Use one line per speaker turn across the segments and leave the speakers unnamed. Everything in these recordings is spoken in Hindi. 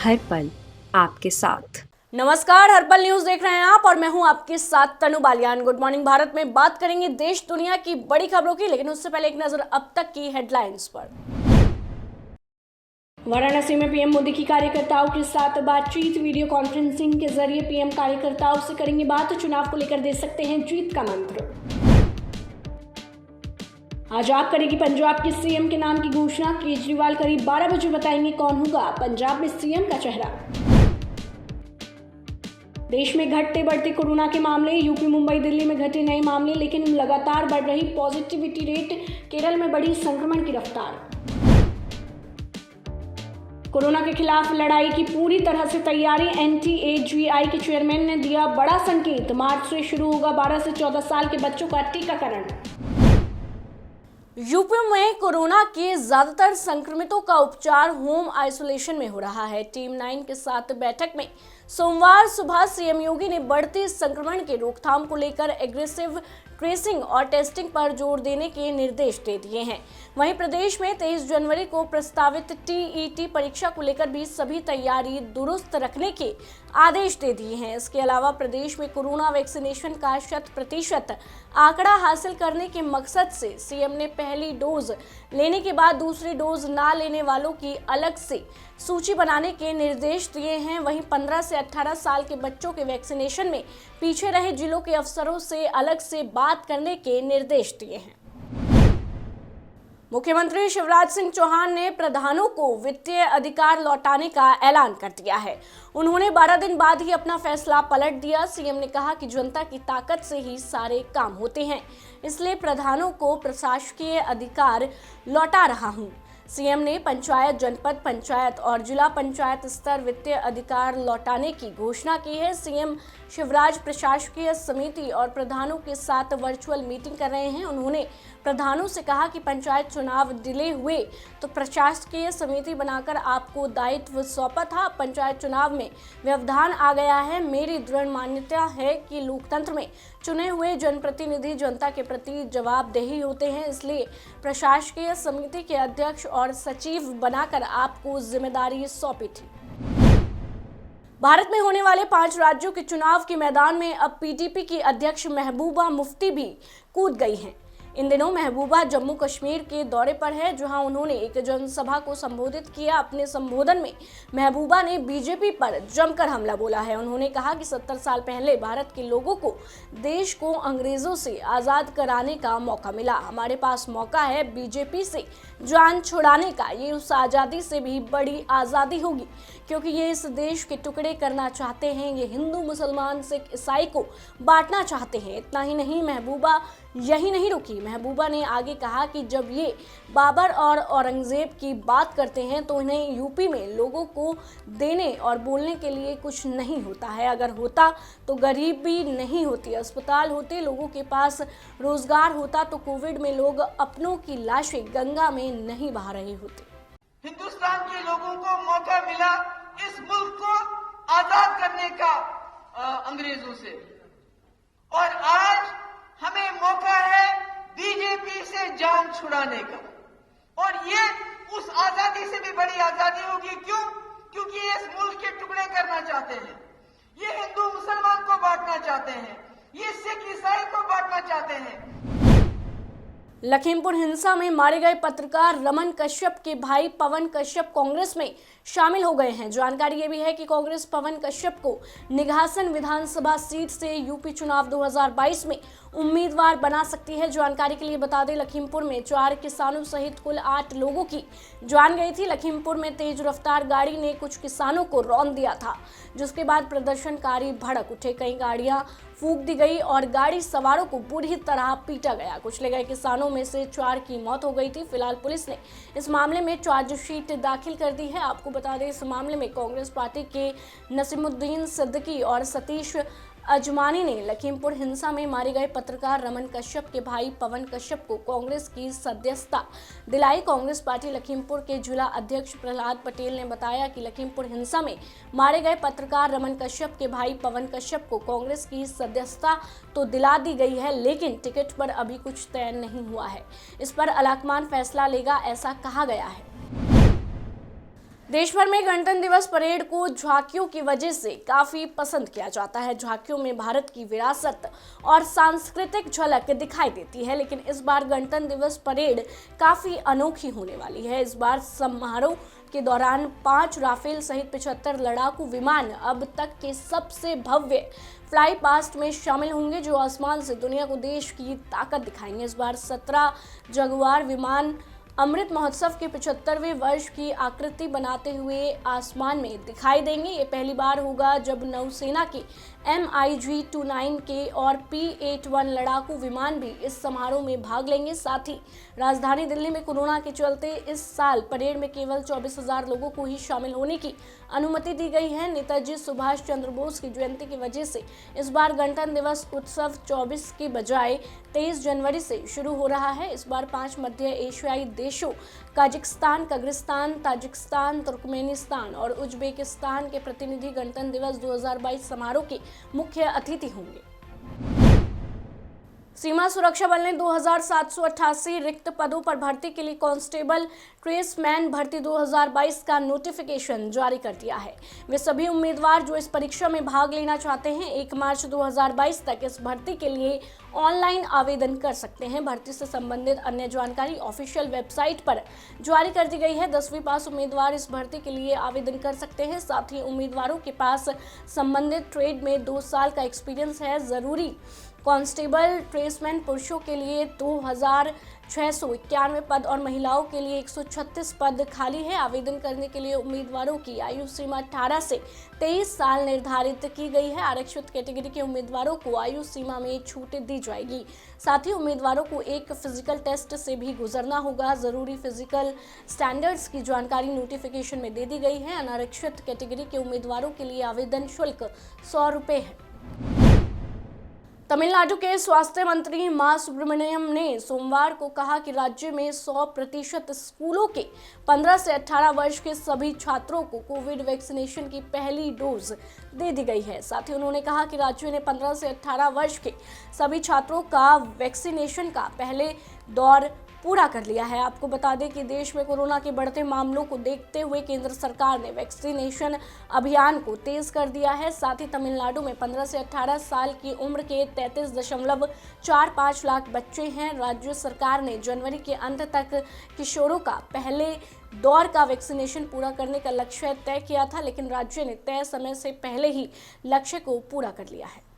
हर पल आपके साथ।
नमस्कार, हर्पल न्यूज देख रहे हैं आप और मैं हूं आपके साथ तनु बालियान। गुड मॉर्निंग भारत में बात करेंगे देश दुनिया की बड़ी खबरों की, लेकिन उससे पहले एक नजर अब तक की हेडलाइंस पर। वाराणसी में पीएम मोदी की कार्यकर्ताओं के साथ बातचीत। वीडियो कॉन्फ्रेंसिंग के जरिए पीएम कार्यकर्ताओं से करेंगे बात। चुनाव को लेकर दे सकते हैं जीत का मंत्र। आज आप करेगी पंजाब के सीएम के नाम की घोषणा। केजरीवाल करीब 12 बजे बताएंगे कौन होगा पंजाब में सीएम का चेहरा। देश में घटते बढ़ते कोरोना के मामले। यूपी, मुंबई, दिल्ली में घटे नए मामले, लेकिन लगातार बढ़ रही पॉजिटिविटी रेट। केरल में बढ़ी संक्रमण की रफ्तार। कोरोना के खिलाफ लड़ाई की पूरी तरह से तैयारी। NTAGI के चेयरमैन ने दिया बड़ा संकेत। मार्च से शुरू होगा 12 से 14 साल के बच्चों का टीकाकरण। यूपी में कोरोना के ज्यादातर संक्रमितों का उपचार होम आइसोलेशन में हो रहा है। टीम 9 के साथ बैठक में सोमवार सुबह सीएम योगी ने बढ़ते संक्रमण के रोकथाम को लेकर एग्रेसिव ट्रेसिंग और टेस्टिंग पर जोर देने के निर्देश दे दिए हैं। वहीं प्रदेश में 23 जनवरी को प्रस्तावित TET परीक्षा को लेकर भी सभी तैयारी दुरुस्त रखने के आदेश दे दिए हैं। इसके अलावा प्रदेश में कोरोना वैक्सीनेशन का 100% आंकड़ा हासिल करने के मकसद से सीएम ने पहली डोज लेने के बाद दूसरी डोज ना लेने वालों की अलग से सूची बनाने के निर्देश दिए हैं। वहीं 15 से 18 साल के बच्चों के वैक्सीनेशन में पीछे रहे जिलों के अफसरों से अलग से बात करने के निर्देश दिए हैं। मुख्यमंत्री शिवराज सिंह चौहान ने प्रधानों को वित्तीय अधिकार लौटाने का ऐलान कर दिया है। उन्होंने 12 दिन बाद ही अपना फैसला पलट दिया। सीएम ने कहा कि जनता की ताकत से ही सारे काम होते हैं, इसलिए प्रधानों को प्रशासकीय अधिकार लौटा रहा हूं। सीएम ने पंचायत, जनपद पंचायत और जिला पंचायत स्तर वित्तीय अधिकार लौटाने की घोषणा की है। सीएम शिवराज प्रशासकीय समिति और प्रधानों के साथ वर्चुअल मीटिंग कर रहे हैं। उन्होंने प्रधानों से कहा कि पंचायत चुनाव डिले हुए तो प्रशासकीय समिति बनाकर आपको दायित्व सौंपा था। पंचायत चुनाव में व्यवधान आ गया है। मेरी दृढ़ मान्यता है कि लोकतंत्र में चुने हुए जनप्रतिनिधि जनता के प्रति जवाबदेही होते हैं, इसलिए प्रशासकीय समिति के अध्यक्ष और सचिव बनाकर आपको जिम्मेदारी सौंपी थी। भारत में होने वाले 5 राज्यों के चुनाव के मैदान में अब PDP की अध्यक्ष महबूबा मुफ्ती भी कूद गई हैं। इन दिनों महबूबा जम्मू कश्मीर के दौरे पर है, जहां उन्होंने एक जनसभा को संबोधित किया। अपने संबोधन में महबूबा ने बीजेपी पर जमकर हमला बोला है। उन्होंने कहा कि 70 साल पहले भारत के लोगों को देश को अंग्रेजों से आज़ाद कराने का मौका मिला। हमारे पास मौका है बीजेपी से जान छुड़ाने का। ये उस आज़ादी से भी बड़ी आज़ादी होगी, क्योंकि ये इस देश के टुकड़े करना चाहते हैं। ये हिंदू, मुसलमान, सिख, ईसाई को बांटना चाहते हैं। इतना ही नहीं, महबूबा यही नहीं रुकी। महबूबा ने आगे कहा कि जब ये बाबर और औरंगजेब की बात करते हैं तो इन्हें यूपी में लोगों को देने और बोलने के लिए कुछ नहीं होता है। अगर होता तो गरीबी नहीं होती, अस्पताल होते, लोगों के पास रोजगार होता, तो कोविड में लोग अपनों की लाशें गंगा में नहीं बहा रहे होते।
हिंदुस्तान के लोगों को मौका मिला इस मुल्क को आजाद करने का अंग्रेजों से, और आज हमें मौका है बीजेपी से जान छुड़ाने का। और ये उस आजादी से भी बड़ी आजादी होगी। क्यों? क्योंकि ये इस मुल्क के टुकड़े करना चाहते हैं। ये हिंदू मुसलमान को बांटना चाहते हैं, ये सिख ईसाई को बांटना चाहते हैं।
लखीमपुर हिंसा में मारे गए पत्रकार रमन कश्यप के भाई पवन कश्यप कांग्रेस में शामिल हो गए हैं। जानकारी ये भी है कि कांग्रेस पवन कश्यप को निघासन विधानसभा सीट से यूपी चुनाव 2022 में उम्मीदवार बना सकती है। जानकारी के लिए बता दें, लखीमपुर में 4 किसानों सहित कुल 8 लोगों की जान गई थी। लखीमपुर में तेज रफ्तार गाड़ी ने कुछ किसानों को रौंद दिया था, जिसके बाद प्रदर्शनकारी भड़क उठे। कई गाड़ियां फूंक दी गई और गाड़ी सवारों को बुरी तरह पीटा गया। कुचले गए किसानों में से 4 की मौत हो गई थी। फिलहाल पुलिस ने इस मामले में चार्जशीट दाखिल कर दी है। आपको बता दें, इस मामले में कांग्रेस पार्टी के नसीमुद्दीन सिद्दीकी और सतीश अजमानी ने लखीमपुर हिंसा में मारे गए पत्रकार रमन कश्यप के भाई पवन कश्यप को कांग्रेस की सदस्यता दिलाई। कांग्रेस पार्टी लखीमपुर के जिला अध्यक्ष प्रहलाद पटेल ने बताया कि लखीमपुर हिंसा में मारे गए पत्रकार रमन कश्यप के भाई पवन कश्यप को कांग्रेस की सदस्यता तो दिला दी गई है, लेकिन टिकट पर अभी कुछ तय नहीं हुआ है। इस पर अलाकमान फैसला लेगा, ऐसा कहा गया है। देश भर में गणतंत्र दिवस परेड को झांकियों की वजह से काफी पसंद किया जाता है। झांकियों में भारत की विरासत और सांस्कृतिक झलक दिखाई देती है, लेकिन इस बार गणतंत्र दिवस परेड काफी अनोखी होने वाली है। इस बार समारोह के दौरान 5 राफेल सहित 75 लड़ाकू विमान अब तक के सबसे भव्य फ्लाई पास्ट में शामिल होंगे, जो आसमान से दुनिया को देश की ताकत दिखाएंगे। इस बार 17 जगुआर विमान अमृत महोत्सव के 75वें वर्ष की आकृति बनाते हुए आसमान में दिखाई देंगे। ये पहली बार होगा जब नौसेना के MiG-29K और P-81 लड़ाकू विमान भी इस समारोह में भाग लेंगे। साथ ही राजधानी दिल्ली में कोरोना के चलते इस साल परेड में केवल 24,000 लोगों को ही शामिल होने की अनुमति दी गई है। नेताजी सुभाष चंद्र बोस की जयंती की वजह से इस बार गणतंत्र दिवस उत्सव 24 की बजाय 23 जनवरी से शुरू हो रहा है। इस बार 5 मध्य एशियाई देशों कजाकिस्तान, किर्गिस्तान, ताजिकिस्तान, तुर्कमेनिस्तान और उज्बेकिस्तान के प्रतिनिधि गणतंत्र दिवस 2022 समारोह के मुख्य अतिथि होंगे। सीमा सुरक्षा बल ने 2788 रिक्त पदों पर भर्ती के लिए कांस्टेबल ट्रेसमैन भर्ती 2022 का नोटिफिकेशन जारी कर दिया है। वे सभी उम्मीदवार जो इस परीक्षा में भाग लेना चाहते हैं 1 मार्च 2022 तक इस भर्ती के लिए ऑनलाइन आवेदन कर सकते हैं। भर्ती से संबंधित अन्य जानकारी ऑफिशियल वेबसाइट पर जारी कर दी गई है। 10वीं पास उम्मीदवार इस भर्ती के लिए आवेदन कर सकते हैं। साथ ही उम्मीदवारों के पास संबंधित ट्रेड में 2 साल का एक्सपीरियंस है। जरूरी कांस्टेबल ट्रेसमैन पुरुषों के लिए 2691 पद और महिलाओं के लिए 136 पद खाली है। आवेदन करने के लिए उम्मीदवारों की आयु सीमा 18 से 23 साल निर्धारित की गई है। आरक्षित कैटेगरी के उम्मीदवारों को आयु सीमा में छूट दी जाएगी। साथ ही उम्मीदवारों को एक फिजिकल टेस्ट से भी गुजरना होगा। जरूरी फिजिकल स्टैंडर्ड्स की जानकारी नोटिफिकेशन में दे दी गई है। अनारक्षित कैटेगरी के उम्मीदवारों के लिए आवेदन शुल्क 100 रुपये है। तमिलनाडु के स्वास्थ्य मंत्री मा सुब्रमण्यम ने सोमवार को कहा कि राज्य में 100% स्कूलों के 15 से 18 वर्ष के सभी छात्रों को कोविड वैक्सीनेशन की पहली डोज दे दी गई है। साथ ही उन्होंने कहा कि राज्य ने 15 से 18 वर्ष के सभी छात्रों का वैक्सीनेशन का पहले दौर पूरा कर लिया है। आपको बता दें कि देश में कोरोना के बढ़ते मामलों को देखते हुए केंद्र सरकार ने वैक्सीनेशन अभियान को तेज कर दिया है। साथ ही तमिलनाडु में 15 से 18 साल की उम्र के 33.45 लाख बच्चे हैं। राज्य सरकार ने जनवरी के अंत तक किशोरों का पहले दौर का वैक्सीनेशन पूरा करने का लक्ष्य तय किया था, लेकिन राज्य ने तय समय से पहले ही लक्ष्य को पूरा कर लिया है।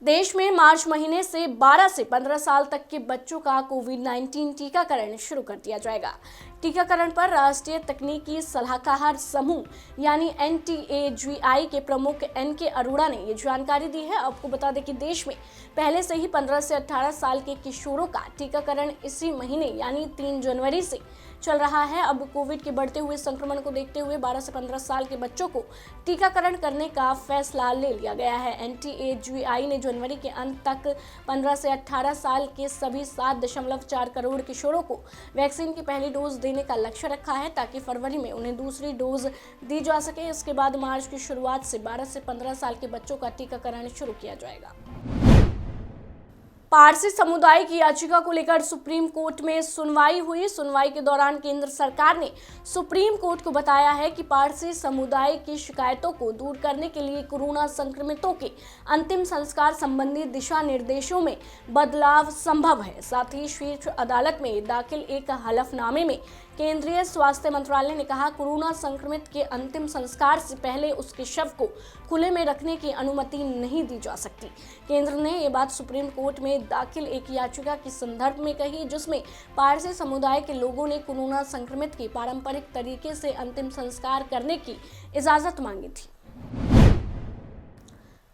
देश में मार्च महीने से 12 से 15 साल तक के बच्चों का कोविड-19 टीकाकरण शुरू कर दिया जाएगा। टीकाकरण पर राष्ट्रीय तकनीकी सलाहकार समूह यानी NTAGI के प्रमुख NK अरोड़ा ने ये जानकारी दी है। आपको बता दें कि देश में पहले से ही 15 से 18 साल के किशोरों का टीकाकरण इसी महीने यानी 3 जनवरी से चल रहा है। अब कोविड के बढ़ते हुए संक्रमण को देखते हुए 12 से 15 साल के बच्चों को टीकाकरण करने का फैसला ले लिया गया है। NTAGI ने जनवरी के अंत तक 15 से 18 साल के सभी 7.4 करोड़ किशोरों को वैक्सीन की पहली डोज देने का लक्ष्य रखा है, ताकि फरवरी में उन्हें दूसरी डोज दी जा सके। इसके बाद मार्च की शुरुआत से 12 से 15 साल के बच्चों का टीकाकरण शुरू किया जाएगा। पारसी समुदाय की याचिका को लेकर सुप्रीम कोर्ट में सुनवाई हुई। सुनवाई के दौरान केंद्र सरकार ने सुप्रीम कोर्ट को बताया है कि पारसी समुदाय की शिकायतों को दूर करने के लिए कोरोना संक्रमितों के अंतिम संस्कार संबंधी दिशा निर्देशों में बदलाव संभव है। साथ ही शीर्ष अदालत में दाखिल एक हलफनामे में केंद्रीय स्वास्थ्य मंत्रालय ने कहा, कोरोना संक्रमित के अंतिम संस्कार से पहले उसके शव को खुले में रखने की अनुमति नहीं दी जा सकती। केंद्र ने ये बात सुप्रीम कोर्ट में दाखिल एक याचिका के संदर्भ में कही, जिसमें पारसी समुदाय के लोगों ने कोरोना संक्रमित के पारंपरिक तरीके से अंतिम संस्कार करने की इजाजत मांगी थी।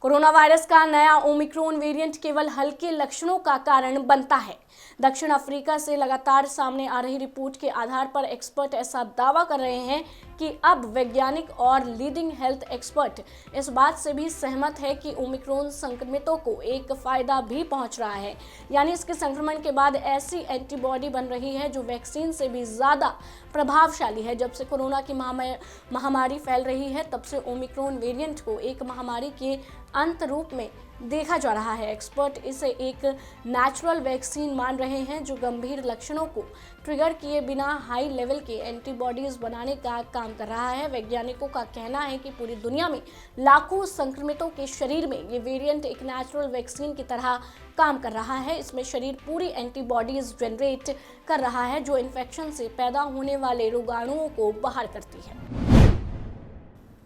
कोरोना वायरस का नया ओमिक्रॉन वेरिएंट केवल हल्के लक्षणों का कारण बनता है। दक्षिण अफ्रीका से लगातार सामने आ रही रिपोर्ट के आधार पर एक्सपर्ट ऐसा दावा कर रहे हैं कि अब वैज्ञानिक और लीडिंग हेल्थ एक्सपर्ट इस बात से भी सहमत है कि ओमिक्रॉन संक्रमितों को एक फायदा भी पहुंच रहा है, यानी इसके संक्रमण के बाद ऐसी एंटीबॉडी बन रही है जो वैक्सीन से भी ज्यादा प्रभावशाली है। जब से कोरोना की महामारी फैल रही है, तब से ओमिक्रॉन वेरिएंट को एक महामारी के अंत रूप में देखा जा रहा है। एक्सपर्ट इसे एक नेचुरल वैक्सीन मान रहे हैं जो गंभीर लक्षणों को ट्रिगर किए बिना हाई लेवल के एंटीबॉडीज बनाने का काम कर रहा है। वैज्ञानिकों का कहना है कि पूरी दुनिया में लाखों संक्रमितों के शरीर में ये वेरिएंट एक नेचुरल वैक्सीन की तरह काम कर रहा है। इसमें शरीर पूरी एंटीबॉडीज जनरेट कर रहा है जो इन्फेक्शन से पैदा होने वाले रोगाणुओं को बाहर करती है।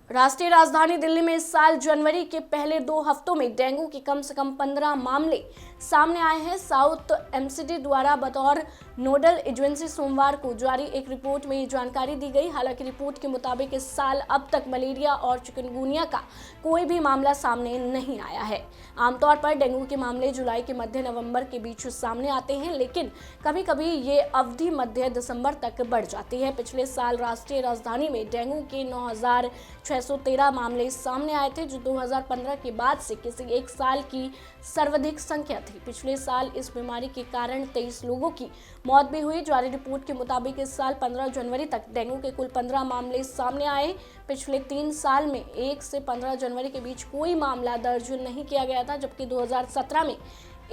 राष्ट्रीय राजधानी दिल्ली में इस साल जनवरी के पहले 2 हफ्तों में डेंगू के कम से कम 15 मामले सामने आए हैं। साउथ एमसीडी द्वारा बतौर नोडल एजेंसी सोमवार को जारी एक रिपोर्ट में ये जानकारी दी गई। हालांकि रिपोर्ट के मुताबिक इस साल अब तक मलेरिया और चिकनगुनिया का कोई भी मामला सामने नहीं आया है। आमतौर पर डेंगू के मामले जुलाई के मध्य नवंबर के बीच सामने आते हैं, लेकिन कभी कभी ये अवधि मध्य दिसंबर तक बढ़ जाती है। पिछले साल राष्ट्रीय राजधानी में डेंगू के 9,613 मामले सामने आए थे, जो 2015 के बाद से किसी एक साल की सर्वाधिक संख्या थी। पिछले साल इस बीमारी के कारण 23 लोगों की मौत भी हुई। जारी रिपोर्ट के मुताबिक इस साल 15 जनवरी तक डेंगू के कुल 15 मामले सामने आए। पिछले 3 साल में 1 से 15 जनवरी के बीच कोई मामला दर्ज नहीं किया गया था, जबकि 2017 में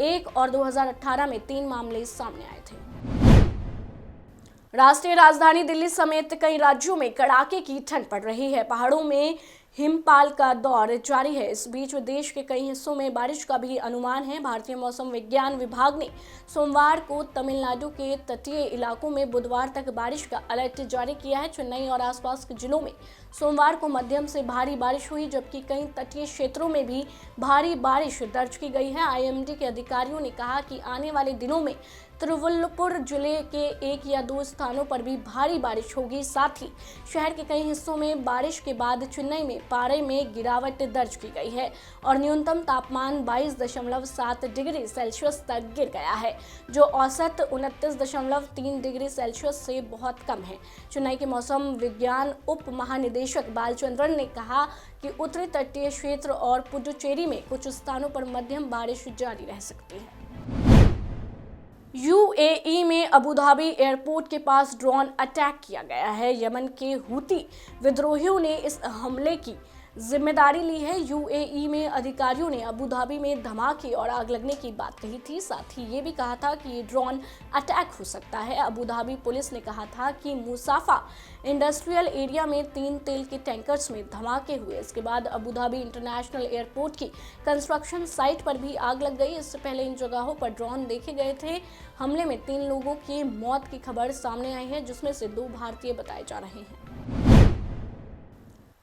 1 और 2018 में 3 मामले सामने आए थे। राष्ट्रीय राजधानी दिल्ली समेत कई राज्यों में कड़ाके की ठंड पड़ रही है। पहाड़ों में हिमपाल का दौर जारी है। इस बीच देश के कई हिस्सों में बारिश का भी अनुमान है। भारतीय मौसम विज्ञान विभाग ने सोमवार को तमिलनाडु के तटीय इलाकों में बुधवार तक बारिश का अलर्ट जारी किया है। चेन्नई और आसपास के जिलों में सोमवार को मध्यम से भारी बारिश हुई, जबकि कई तटीय क्षेत्रों में भी भारी बारिश दर्ज की गई है। आईएमडी के अधिकारियों ने कहा कि आने वाले दिनों में तिरुवल्लुपुर जिले के 1 या 2 स्थानों पर भी भारी बारिश होगी। साथ ही शहर के कई हिस्सों में बारिश के बाद चेन्नई में पारे में गिरावट दर्ज की गई है और न्यूनतम तापमान 22.7 डिग्री सेल्सियस तक गिर गया है, जो औसत 29.3 डिग्री सेल्सियस से बहुत कम है। चेन्नई के मौसम विज्ञान उप महानिदेशक बालचंद्रन ने कहा कि उत्तरी तटीय क्षेत्र और पुडुचेरी में कुछ स्थानों पर मध्यम बारिश जारी रह सकती है। यूएई में अबुधाबी एयरपोर्ट के पास ड्रोन अटैक किया गया है। यमन के हूती विद्रोहियों ने इस हमले की जिम्मेदारी ली है। यूएई में अधिकारियों ने अबुधाबी में धमाके और आग लगने की बात कही थी। साथ ही ये भी कहा था कि ये ड्रोन अटैक हो सकता है। अबुधाबी पुलिस ने कहा था कि मुसाफा इंडस्ट्रियल एरिया में 3 तेल के टैंकर्स में धमाके हुए। इसके बाद अबुधाबी इंटरनेशनल एयरपोर्ट की कंस्ट्रक्शन साइट पर भी आग लग गई। इससे पहले इन जगहों पर ड्रोन देखे गए थे। हमले में 3 लोगों की मौत की खबर सामने आई है, जिसमें से 2 भारतीय बताए जा रहे हैं।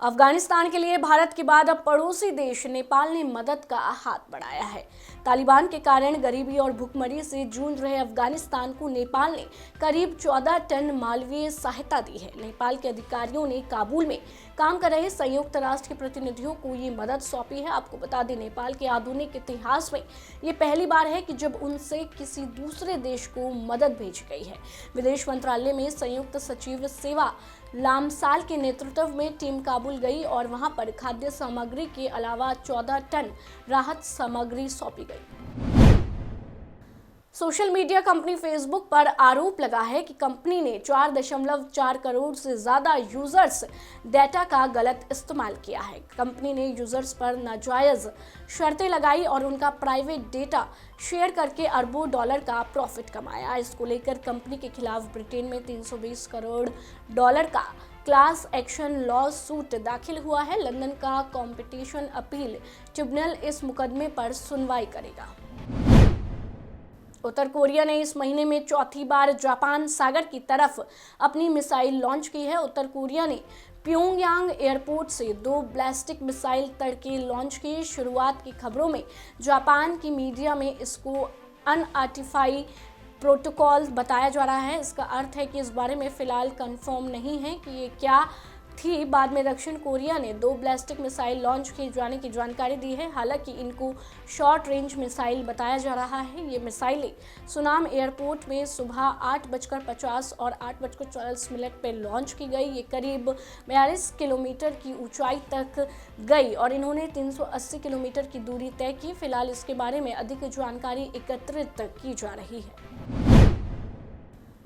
अफगानिस्तान के लिए भारत के बाद अब पड़ोसी देश नेपाल ने मदद का हाथ बढ़ाया है। तालिबान के कारण गरीबी और भुखमरी से जूझ रहे अफगानिस्तान को नेपाल ने करीब 14 टन मानवीय सहायता दी है। नेपाल के अधिकारियों ने काबुल में काम कर रहे संयुक्त राष्ट्र के प्रतिनिधियों को ये मदद सौंपी है। आपको बता दें, नेपाल के आधुनिक इतिहास में ये पहली बार है कि जब उनसे किसी दूसरे देश को मदद भेजी गई है। विदेश मंत्रालय में संयुक्त सचिव सेवा लामसाल के नेतृत्व में टीम काबुल गई और वहां पर खाद्य सामग्री के अलावा 14 टन राहत सामग्री सौंपी गई। सोशल मीडिया कंपनी फेसबुक पर आरोप लगा है कि कंपनी ने 4.4 करोड़ से ज्यादा यूजर्स डेटा का गलत इस्तेमाल किया है। कंपनी ने यूजर्स पर नाजायज शर्तें लगाई और उनका प्राइवेट डेटा शेयर करके अरबों डॉलर का प्रॉफिट कमाया। इसको लेकर कंपनी के खिलाफ ब्रिटेन में 320 करोड़ डॉलर का क्लास एक्शन लॉ सूट दाखिल हुआ है। लंदन का कॉम्पिटिशन अपील ट्रिब्यूनल इस मुकदमे पर सुनवाई करेगा। उत्तर कोरिया ने इस महीने में चौथी बार जापान सागर की तरफ अपनी मिसाइल लॉन्च की है। उत्तर कोरिया ने प्योंगयांग एयरपोर्ट से 2 बैलिस्टिक मिसाइल तड़के लॉन्च की। शुरुआत की खबरों में जापान की मीडिया में इसको अनआर्टिफाई प्रोटोकॉल बताया जा रहा है। इसका अर्थ है कि इस बारे में फिलहाल कंफर्म नहीं है कि ये क्या थी। बाद में दक्षिण कोरिया ने 2 बैलिस्टिक मिसाइल लॉन्च किए जाने की जानकारी दी है। हालांकि इनको शॉर्ट रेंज मिसाइल बताया जा रहा है। ये मिसाइलें सुनाम एयरपोर्ट में सुबह 8:50 और 8:40 पर लॉन्च की गई। ये करीब 42 किलोमीटर की ऊंचाई तक गई और इन्होंने 380 किलोमीटर की दूरी तय की। फिलहाल इसके बारे में अधिक जानकारी एकत्रित की जा रही है।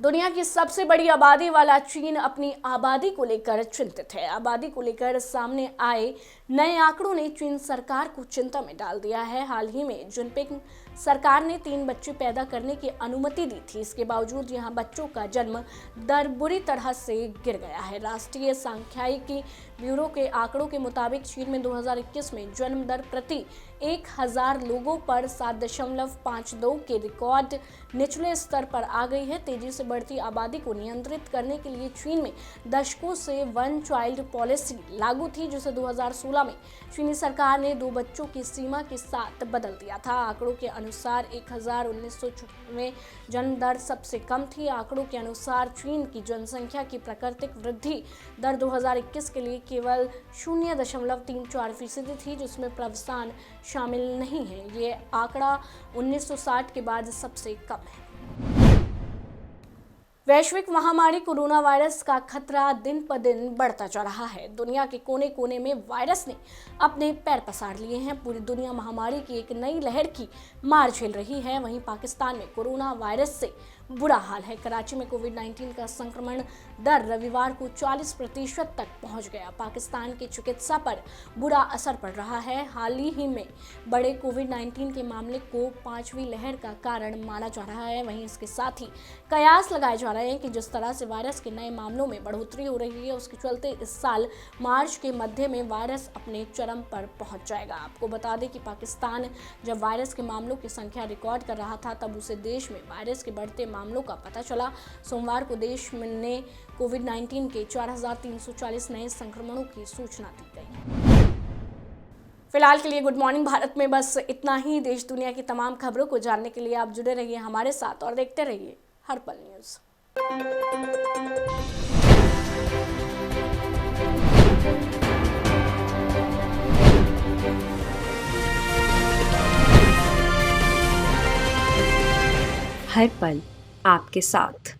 दुनिया की सबसे बड़ी आबादी वाला चीन अपनी आबादी को लेकर चिंतित है। आबादी को लेकर सामने आए नए आंकड़ों ने चीन सरकार को चिंता में डाल दिया है। हाल ही में जिनपिंग सरकार ने 3 बच्चे पैदा करने की अनुमति दी थी। इसके बावजूद यहां बच्चों का जन्म दर बुरी तरह से गिर गया है। राष्ट्रीय सांख्यिकी ब्यूरो के आंकड़ों के मुताबिक चीन में 2021 में जन्म दर प्रति 1000 लोगों पर 7.52 के रिकॉर्ड निचले स्तर पर आ गई है। तेजी से बढ़ती आबादी को नियंत्रित करने के लिए चीन में दशकों से वन चाइल्ड पॉलिसी लागू थी, जिसे 2016 में चीनी सरकार ने 2 बच्चों की सीमा के साथ बदल दिया था। आंकड़ों के अनुसार 1996 जन्म दर सबसे कम थी। आंकड़ों के अनुसार चीन की जनसंख्या की प्राकृतिक वृद्धि दर 2021 के लिए केवल 0.34% थी, जिसमें प्रवासन शामिल नहीं है। ये आंकड़ा 1960 के बाद सबसे कम है। वैश्विक महामारी कोरोना वायरस का खतरा दिन पर दिन बढ़ता जा रहा है। दुनिया के कोने कोने में वायरस ने अपने पैर पसार लिए हैं। पूरी दुनिया महामारी की एक नई लहर की मार झेल रही है। वहीं पाकिस्तान में कोरोना वायरस से बुरा हाल है। कराची में कोविड-19 का संक्रमण दर रविवार को 40% तक पहुंच गया। पाकिस्तान की चिकित्सा पर बुरा असर पड़ रहा है। हाल ही में बड़े कोविड-19 के मामले को 5वीं लहर का कारण माना जा रहा है। वहीं इसके साथ ही कयास लगाए जा रहे हैं कि जिस तरह से वायरस के नए मामलों में बढ़ोतरी हो रही है, उसके चलते इस साल मार्च के मध्य में वायरस अपने चरम पर पहुंच जाएगा। आपको बता दें कि पाकिस्तान जब वायरस के मामलों की संख्या रिकॉर्ड कर रहा था, तब उसे देश में वायरस के बढ़ते मामलों का पता चला। सोमवार को देश में कोविड-19 के 4340 नए संक्रमणों की सूचना दी गई। फिलहाल के लिए गुड मॉर्निंग भारत में बस इतना ही। देश दुनिया की तमाम खबरों को जानने के लिए आप जुड़े रहिए हमारे साथ और देखते रहिए हर पल न्यूज़।
हर पल आपके साथ।